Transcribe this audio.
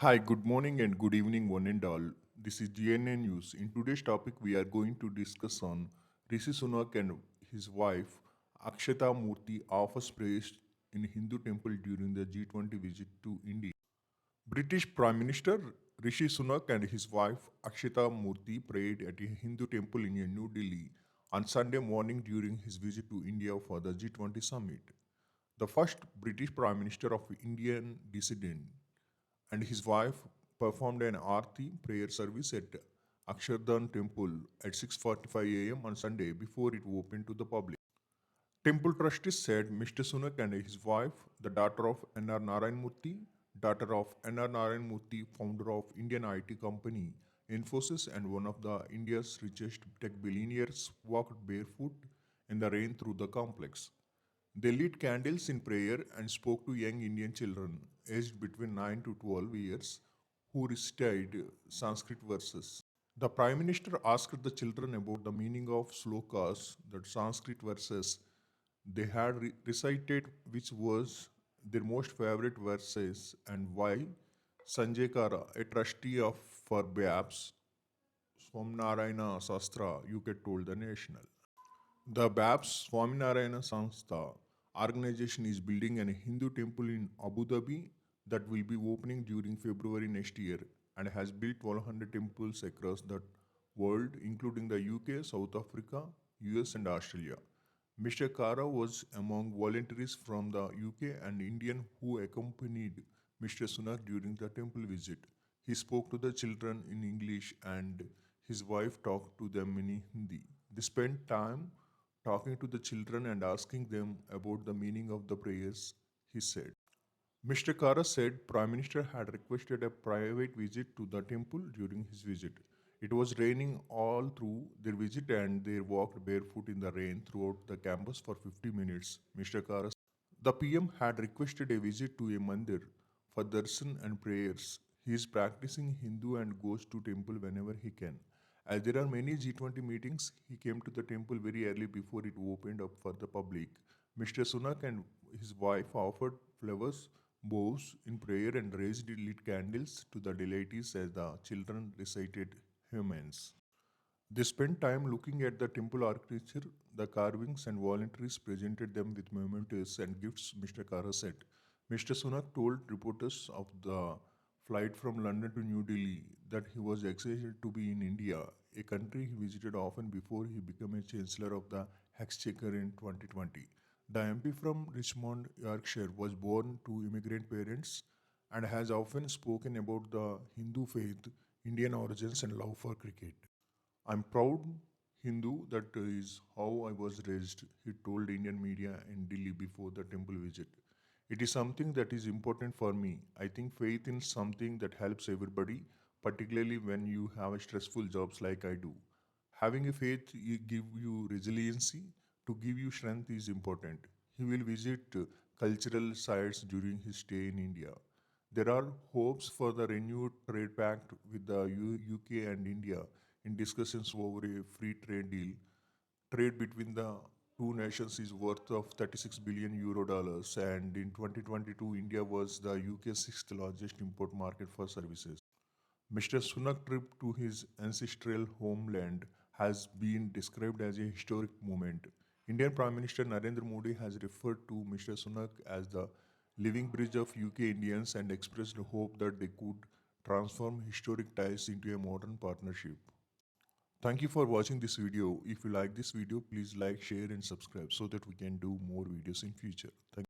Hi, good morning and good evening, one and all. This is GNI News. In today's topic, we are going to discuss on Rishi Sunak and his wife Akshata Murty offers praise in Hindu temple during the G20 visit to India. British Prime Minister Rishi Sunak and his wife Akshata Murty prayed at a Hindu temple in New Delhi on Sunday morning during his visit to India for the G20 summit. The first British Prime Minister of Indian descent and his wife performed an Aarti prayer service at Akshardham temple at 6:45 a.m. on Sunday before it opened to the public. Temple trustees said Mr. Sunak and his wife, the daughter of N.R. Narayan Murthy, daughter of N.R. Narayan Murthy, founder of Indian IT company Infosys and one of the India's richest tech billionaires, walked barefoot in the rain through the complex. They lit candles in prayer and spoke to young Indian children aged between 9 to 12 years who recited Sanskrit verses. The Prime Minister asked the children about the meaning of slokas, the Sanskrit verses they had recited, which was their most favorite verses, and why. Sanjay Kara, a trustee of for BAPS, Swaminarayan Sastra, UK told the National. The BAPS Swaminarayan Sanstha organization is building a Hindu temple in Abu Dhabi that will be opening during February next year and has built 1,200 temples across the world, including the UK, South Africa, US, and Australia. Mr. Kara was among volunteers from the UK and Indian who accompanied Mr. Sunak during the temple visit. He spoke to the children in English and his wife talked to them in Hindi. They spent time talking to the children and asking them about the meaning of the prayers, he said. Mr. Kara said Prime Minister had requested a private visit to the temple during his visit. It was raining all through their visit and they walked barefoot in the rain throughout the campus for 50 minutes, Mr. Kara. The PM had requested a visit to a mandir for darshan and prayers. He is practicing Hindu and goes to temple whenever he can. As there are many G20 meetings, he came to the temple very early before it opened up for the public. Mr. Sunak and his wife offered flowers, bows in prayer and raised lit candles to the deities as the children recited hymns. They spent time looking at the temple architecture, the carvings, and volunteers presented them with mementos and gifts, Mr. Kara said. Mr. Sunak told reporters of the flight from London to New Delhi that he was excited to be in India, a country he visited often before he became a Chancellor of the Exchequer in 2020. The MP from Richmond, Yorkshire, was born to immigrant parents and has often spoken about the Hindu faith, Indian origins, and love for cricket. I'm proud Hindu, that is how I was raised, he told Indian media in Delhi before the temple visit. It is something that is important for me. I think faith is something that helps everybody, particularly when you have a stressful jobs like I do. Having a faith give you resiliency, to give you strength is important. He will visit cultural sites during his stay in India. There are hopes for the renewed trade pact with the UK and India in discussions over a free trade deal. Trade between the two nations is worth of 36 billion euro dollars, and in 2022 India was the UK's sixth largest import market for services. Mr. Sunak's trip to his ancestral homeland has been described as a historic moment. Indian Prime Minister Narendra Modi has referred to Mr. Sunak as the living bridge of UK Indians and expressed hope that they could transform historic ties into a modern partnership. Thank you for watching this video. If you like this video, please like, share and subscribe so that we can do more videos in future. Thank